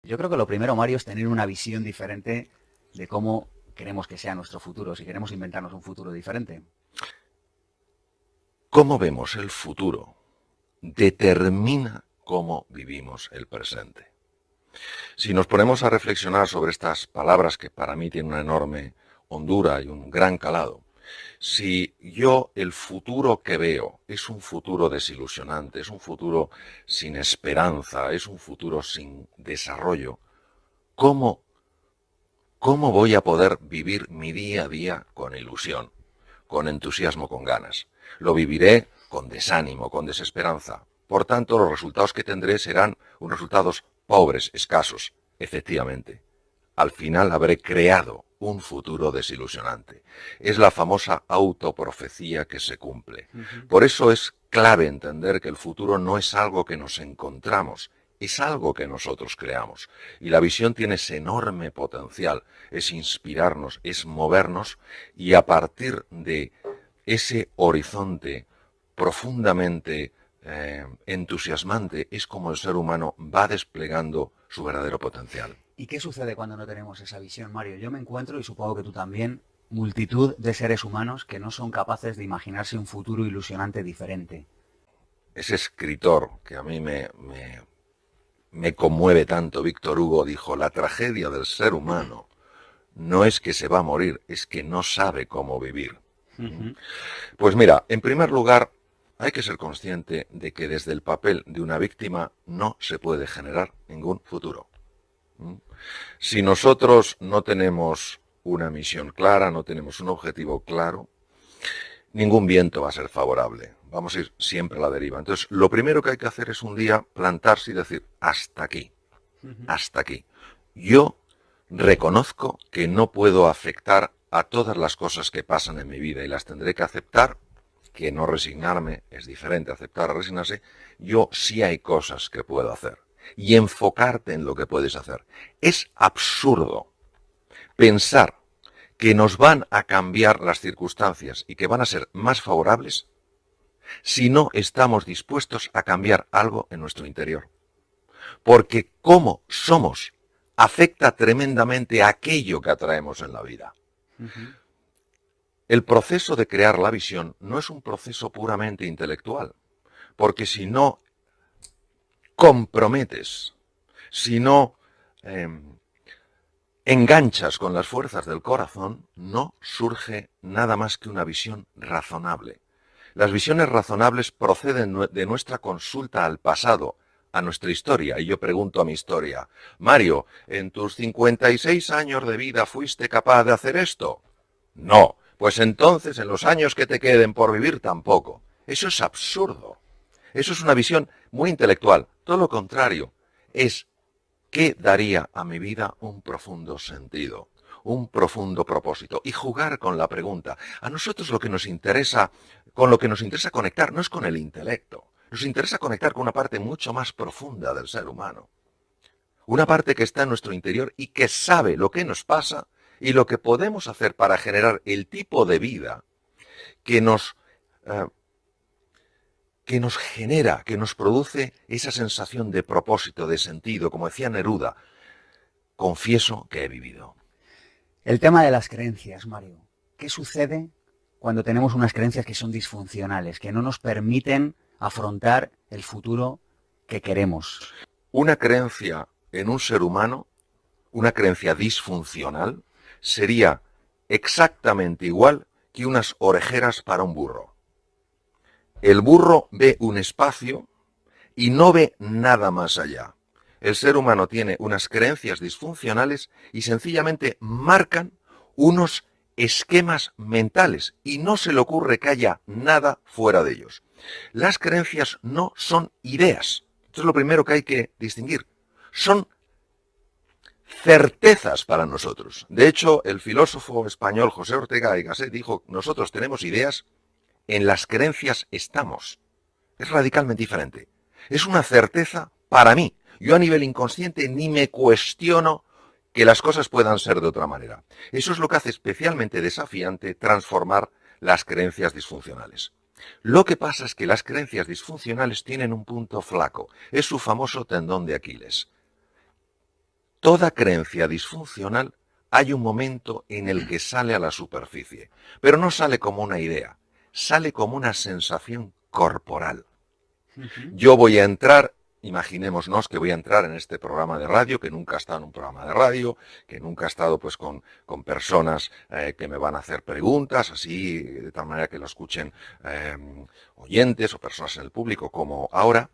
Yo creo que lo primero, Mario, es tener una visión diferente de cómo queremos que sea nuestro futuro, si queremos inventarnos un futuro diferente. Cómo vemos el futuro determina cómo vivimos el presente. Si nos ponemos a reflexionar sobre estas palabras que para mí tienen una enorme hondura y un gran calado, si yo el futuro que veo es un futuro desilusionante, es un futuro sin esperanza, es un futuro sin desarrollo, ¿cómo, cómo voy a poder vivir mi día a día con ilusión, con entusiasmo, con ganas? Lo viviré con desánimo, con desesperanza. Por tanto, los resultados que tendré serán unos resultados pobres, escasos, efectivamente. Al final habré creado un futuro desilusionante. Es la famosa autoprofecía que se cumple. Ujú. Por eso es clave entender que el futuro no es algo que nos encontramos, es algo que nosotros creamos. Y la visión tiene ese enorme potencial, es inspirarnos, es movernos y a partir de ese horizonte profundamente entusiasmante es como el ser humano va desplegando su verdadero potencial. ¿Y qué sucede cuando no tenemos esa visión, Mario? Yo me encuentro, y supongo que tú también, multitud de seres humanos que no son capaces de imaginarse un futuro ilusionante diferente. Ese escritor que a mí me conmueve tanto, Víctor Hugo, dijo, la tragedia del ser humano no es que se va a morir, es que no sabe cómo vivir. Ujú. Pues mira, en primer lugar, hay que ser consciente de que desde el papel de una víctima no se puede generar ningún futuro. Si nosotros no tenemos una misión clara, no tenemos un objetivo claro, ningún viento va a ser favorable. Vamos a ir siempre a la deriva. Entonces, lo primero que hay que hacer es un día plantarse y decir, hasta aquí, Ujú. hasta aquí. Yo reconozco que no puedo afectar a todas las cosas que pasan en mi vida y las tendré que aceptar, que no resignarme es diferente, aceptar a resignarse. Yo sí hay cosas que puedo hacer y enfocarte en lo que puedes hacer. Es absurdo pensar que nos van a cambiar las circunstancias y que van a ser más favorables si no estamos dispuestos a cambiar algo en nuestro interior. Porque cómo somos afecta tremendamente a aquello que atraemos en la vida. Ujú. El proceso de crear la visión no es un proceso puramente intelectual, porque si no comprometes, si no eh, enganchas con las fuerzas del corazón, no surge nada más que una visión razonable. Las visiones razonables proceden de nuestra consulta al pasado, a nuestra historia. Y yo pregunto a mi historia, Mario, ¿en tus 56 años de vida fuiste capaz de hacer esto? No. Pues entonces en los años que te queden por vivir tampoco. Eso es absurdo. Eso es una visión muy intelectual. Todo lo contrario. Es ¿qué daría a mi vida un profundo sentido? Un profundo propósito y jugar con la pregunta. A nosotros lo que nos interesa, con lo que nos interesa conectar no es con el intelecto, nos interesa conectar con una parte mucho más profunda del ser humano, una parte que está en nuestro interior y que sabe lo que nos pasa y lo que podemos hacer para generar el tipo de vida que eh, nos genera, que nos produce esa sensación de propósito, de sentido, como decía Neruda, confieso que he vivido. El tema de las creencias, Mario. ¿Qué sucede cuando tenemos unas creencias que son disfuncionales, que no nos permiten afrontar el futuro que queremos? Una creencia en un ser humano, una creencia disfuncional, sería exactamente igual que unas orejeras para un burro. El burro ve un espacio y no ve nada más allá. El ser humano tiene unas creencias disfuncionales y sencillamente marcan unos esquemas mentales y no se le ocurre que haya nada fuera de ellos. Las creencias no son ideas. Esto es lo primero que hay que distinguir. Son certezas para nosotros. De hecho, el filósofo español José Ortega y Gasset dijo, nosotros tenemos ideas, en las creencias estamos. Es radicalmente diferente. Es una certeza para mí. Yo a nivel inconsciente ni me cuestiono que las cosas puedan ser de otra manera. Eso es lo que hace especialmente desafiante transformar las creencias disfuncionales. Lo que pasa es que las creencias disfuncionales tienen un punto flaco. Es su famoso tendón de Aquiles. toda creencia disfuncional hay un momento en el que sale a la superficie, pero no sale como una idea, sale como una sensación corporal. Yo voy a entrar, imaginémonos que voy a entrar en este programa de radio, que nunca he estado en un programa de radio, que nunca he estado pues con personas que me van a hacer preguntas, así de tal manera que lo escuchen oyentes o personas en el público como ahora,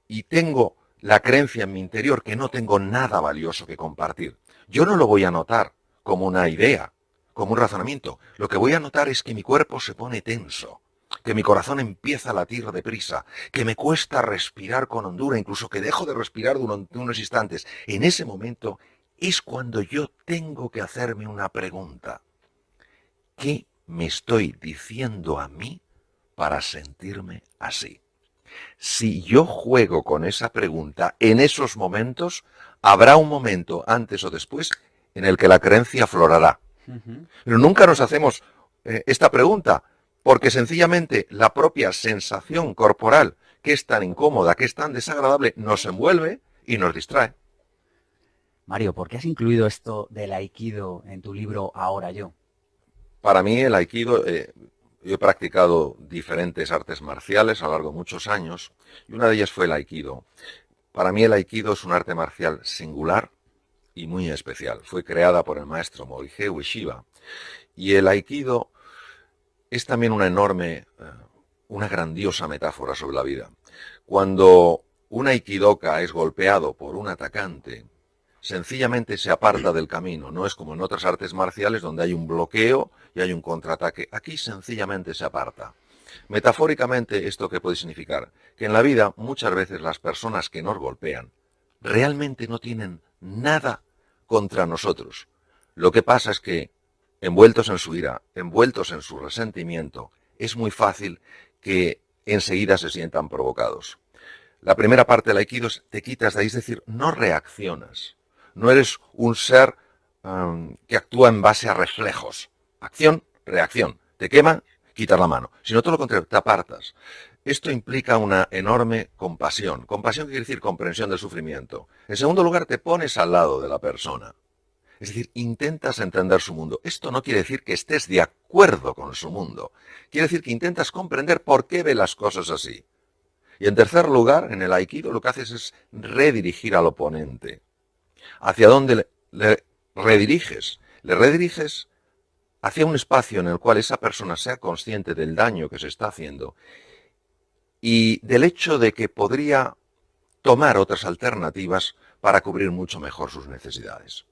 y tengo la creencia en mi interior que no tengo nada valioso que compartir. Yo no lo voy a notar como una idea, como un razonamiento. Lo que voy a notar es que mi cuerpo se pone tenso, que mi corazón empieza a latir deprisa, que me cuesta respirar con hondura, incluso que dejo de respirar durante unos instantes. En ese momento es cuando yo tengo que hacerme una pregunta. ¿Qué me estoy diciendo a mí para sentirme así? Si yo juego con esa pregunta en esos momentos, habrá un momento antes o después en el que la creencia aflorará. Pero nunca nos hacemos esta pregunta, porque sencillamente la propia sensación corporal, que es tan incómoda, que es tan desagradable, nos envuelve y nos distrae. Mario, ¿por qué has incluido esto del Aikido en tu libro Ahora Yo? Para mí el Aikido, yo he practicado diferentes artes marciales a lo largo de muchos años, y una de ellas fue el Aikido. Para mí el Aikido es un arte marcial singular y muy especial. Fue creada por el maestro Morihei Ueshiba. Y el Aikido es también una enorme, una grandiosa metáfora sobre la vida. Cuando un aikidoka es golpeado por un atacante, sencillamente se aparta del camino. No es como en otras artes marciales donde hay un bloqueo y hay un contraataque. Aquí sencillamente se aparta. Metafóricamente, ¿esto qué puede significar? Que en la vida muchas veces las personas que nos golpean realmente no tienen nada contra nosotros. Lo que pasa es que, envueltos en su ira, envueltos en su resentimiento, es muy fácil que enseguida se sientan provocados. La primera parte del Aikido es te quitas de ahí, es decir, no reaccionas. No eres un ser que actúa en base a reflejos. Acción, reacción. Te quema, quitas la mano. Sino todo lo contrario, te apartas. Esto implica una enorme compasión. Compasión quiere decir comprensión del sufrimiento. En segundo lugar, te pones al lado de la persona. Es decir, intentas entender su mundo. Esto no quiere decir que estés de acuerdo con su mundo. Quiere decir que intentas comprender por qué ve las cosas así. Y en tercer lugar, en el Aikido lo que haces es redirigir al oponente. ¿Hacia dónde le rediriges? Le rediriges hacia un espacio en el cual esa persona sea consciente del daño que se está haciendo y del hecho de que podría tomar otras alternativas para cubrir mucho mejor sus necesidades.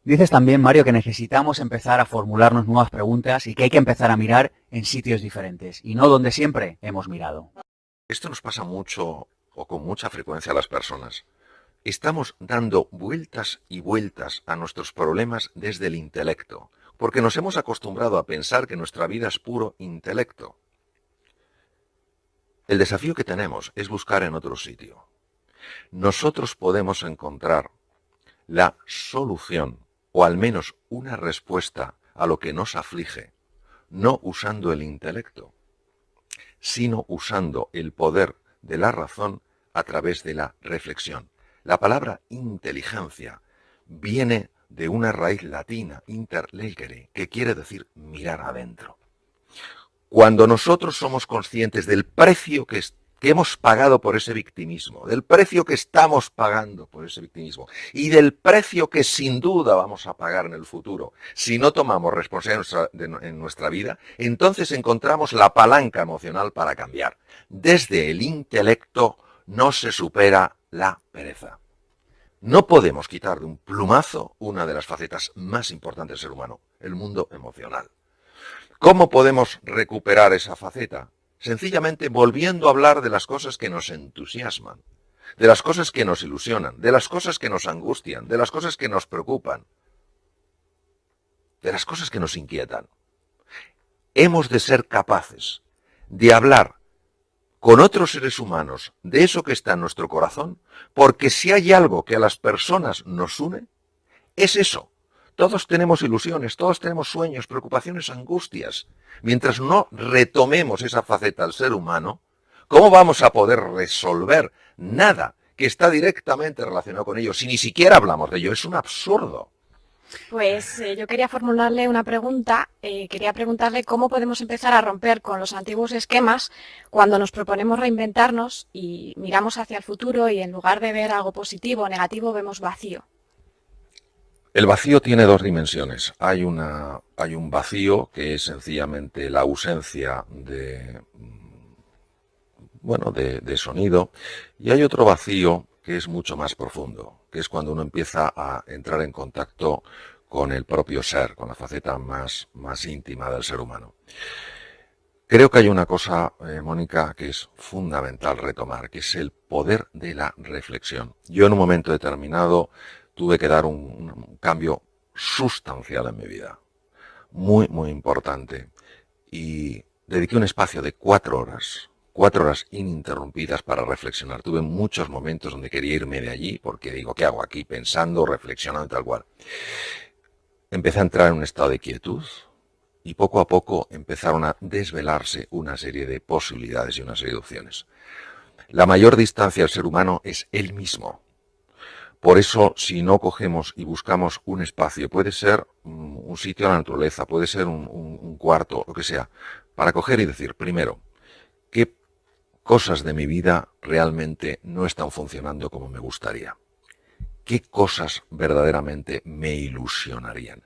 Dices también, Mario, que necesitamos empezar a formularnos nuevas preguntas y que hay que empezar a mirar en sitios diferentes y no donde siempre hemos mirado. Esto nos pasa mucho o con mucha frecuencia a las personas. Estamos dando vueltas y vueltas a nuestros problemas desde el intelecto, porque nos hemos acostumbrado a pensar que nuestra vida es puro intelecto. El desafío que tenemos es buscar en otro sitio. Nosotros podemos encontrar la solución, o al menos una respuesta a lo que nos aflige, no usando el intelecto, sino usando el poder de la razón a través de la reflexión. La palabra inteligencia viene de una raíz latina, interlegere, que quiere decir mirar adentro. Cuando nosotros somos conscientes del precio que hemos pagado por ese victimismo, del precio que estamos pagando por ese victimismo y del precio que sin duda vamos a pagar en el futuro si no tomamos responsabilidad en nuestra vida, entonces encontramos la palanca emocional para cambiar. Desde el intelecto no se supera la pereza. No podemos quitar de un plumazo una de las facetas más importantes del ser humano, el mundo emocional. ¿Cómo podemos recuperar esa faceta? Sencillamente volviendo a hablar de las cosas que nos entusiasman, de las cosas que nos ilusionan, de las cosas que nos angustian, de las cosas que nos preocupan, de las cosas que nos inquietan. Hemos de ser capaces de hablar con otros seres humanos de eso que está en nuestro corazón, porque si hay algo que a las personas nos une, es eso. Todos tenemos ilusiones, todos tenemos sueños, preocupaciones, angustias. Mientras no retomemos esa faceta al ser humano, ¿cómo vamos a poder resolver nada que está directamente relacionado con ello, si ni siquiera hablamos de ello. Es un absurdo. Pues yo quería formularle una pregunta. Quería preguntarle cómo podemos empezar a romper con los antiguos esquemas cuando nos proponemos reinventarnos y miramos hacia el futuro y en lugar de ver algo positivo o negativo vemos vacío. El vacío tiene dos dimensiones. Hay un vacío que es sencillamente la ausencia de sonido, y hay otro vacío que es mucho más profundo, que es cuando uno empieza a entrar en contacto con el propio ser, con la faceta más íntima del ser humano. Creo que hay una cosa, Mónica, que es fundamental retomar, que es el poder de la reflexión. Yo en un momento determinado tuve que dar un cambio sustancial en mi vida, muy, muy importante, y dediqué un espacio de 4 horas ininterrumpidas para reflexionar. Tuve muchos momentos donde quería irme de allí, porque digo, ¿qué hago aquí? Pensando, reflexionando, tal cual. Empecé a entrar en un estado de quietud y poco a poco empezaron a desvelarse una serie de posibilidades y una serie de opciones. La mayor distancia del ser humano es él mismo. Por eso, si no cogemos y buscamos un espacio, puede ser un sitio a la naturaleza, puede ser un cuarto, lo que sea, para coger y decir, primero, ¿qué cosas de mi vida realmente no están funcionando como me gustaría? ¿Qué cosas verdaderamente me ilusionarían?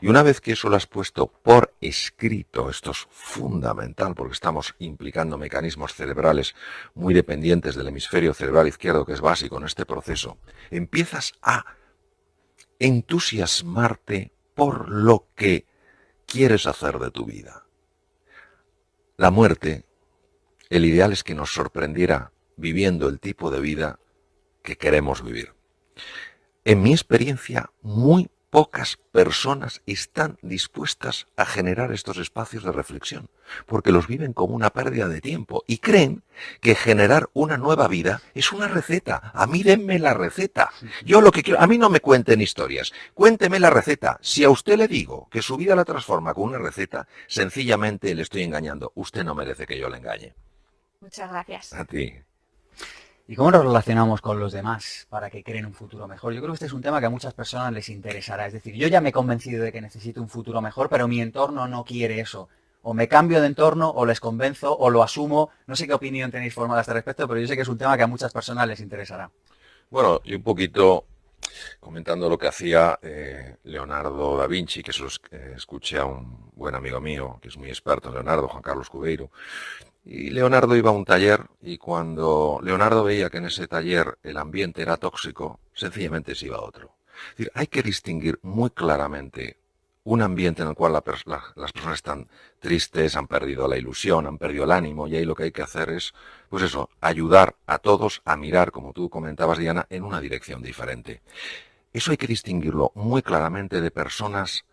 Y una vez que eso lo has puesto por escrito, esto es fundamental porque estamos implicando mecanismos cerebrales muy dependientes del hemisferio cerebral izquierdo, que es básico en este proceso, empiezas a entusiasmarte por lo que quieres hacer de tu vida. La muerte, el ideal es que nos sorprendiera viviendo el tipo de vida que queremos vivir. En mi experiencia, muy pocas personas están dispuestas a generar estos espacios de reflexión, porque los viven como una pérdida de tiempo y creen que generar una nueva vida es una receta. A mí denme la receta. Yo lo que quiero, a mí no me cuenten historias, cuénteme la receta. Si a usted le digo que su vida la transforma con una receta, sencillamente le estoy engañando. Usted no merece que yo le engañe. Muchas gracias. A ti. ¿Y cómo nos relacionamos con los demás para que creen un futuro mejor? Yo creo que este es un tema que a muchas personas les interesará. Es decir, yo ya me he convencido de que necesito un futuro mejor, pero mi entorno no quiere eso. O me cambio de entorno, o les convenzo, o lo asumo. No sé qué opinión tenéis formada a este respecto, pero yo sé que es un tema que a muchas personas les interesará. Bueno, y un poquito comentando lo que hacía Leonardo da Vinci, que eso escuché a un buen amigo mío, que es muy experto en Leonardo, Juan Carlos Cubeiro. Y Leonardo iba a un taller y cuando Leonardo veía que en ese taller el ambiente era tóxico, sencillamente se iba a otro. Es decir, hay que distinguir muy claramente un ambiente en el cual las personas están tristes, han perdido la ilusión, han perdido el ánimo, y ahí lo que hay que hacer es, pues eso, ayudar a todos a mirar, como tú comentabas, Diana, en una dirección diferente. Eso hay que distinguirlo muy claramente de personas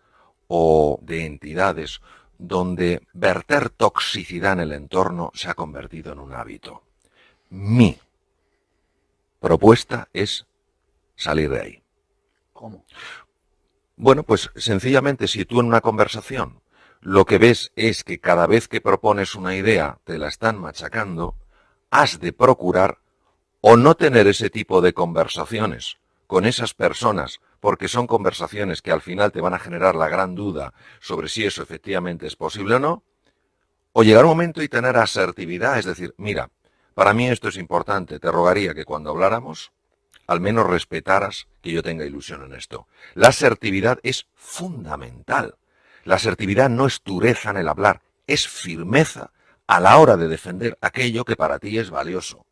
o de entidades donde verter toxicidad en el entorno se ha convertido en un hábito. Mi propuesta es salir de ahí. ¿Cómo? Bueno, pues sencillamente si tú en una conversación lo que ves es que cada vez que propones una idea te la están machacando, has de procurar o no tener ese tipo de conversaciones con esas personas, porque son conversaciones que al final te van a generar la gran duda sobre si eso efectivamente es posible o llegar un momento y tener asertividad, es decir, mira, para mí esto es importante, te rogaría que cuando habláramos al menos respetaras que yo tenga ilusión en esto. La asertividad es fundamental. La asertividad no es dureza en el hablar, es firmeza a la hora de defender aquello que para ti es valioso.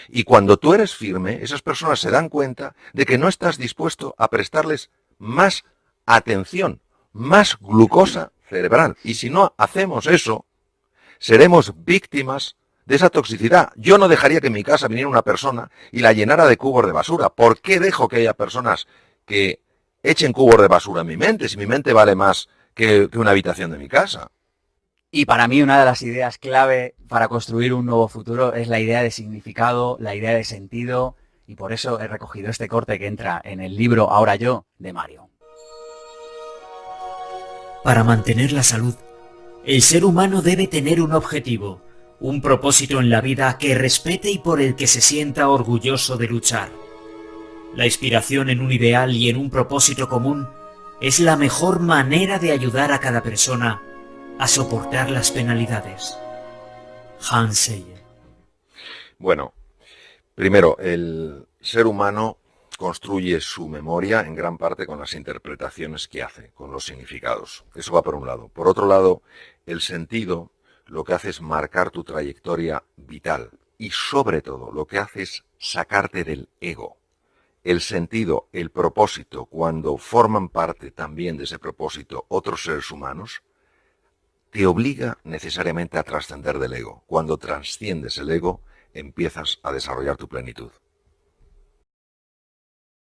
Y cuando tú eres firme, esas personas se dan cuenta de que no estás dispuesto a prestarles más atención, más glucosa cerebral. Y si no hacemos eso, seremos víctimas de esa toxicidad. Yo no dejaría que en mi casa viniera una persona y la llenara de cubos de basura. ¿Por qué dejo que haya personas que echen cubos de basura en mi mente, si mi mente vale más que una habitación de mi casa? Y para mí una de las ideas clave para construir un nuevo futuro es la idea de significado, la idea de sentido, y por eso he recogido este corte que entra en el libro Ahora yo, de Mario. Para mantener la salud, el ser humano debe tener un objetivo un propósito en la vida que respete y por el que se sienta orgulloso de luchar. La inspiración en un ideal y en un propósito común es la mejor manera de ayudar a cada persona a soportar las penalidades. Hans Selye. Bueno, primero, el ser humano construye su memoria en gran parte con las interpretaciones que hace, con los significados. Eso va por un lado. Por otro lado, el sentido lo que hace es marcar tu trayectoria vital y sobre todo lo que hace es sacarte del ego. El sentido, el propósito, cuando forman parte también de ese propósito otros seres humanos, te obliga necesariamente a trascender del ego. Cuando trasciendes el ego, empiezas a desarrollar tu plenitud.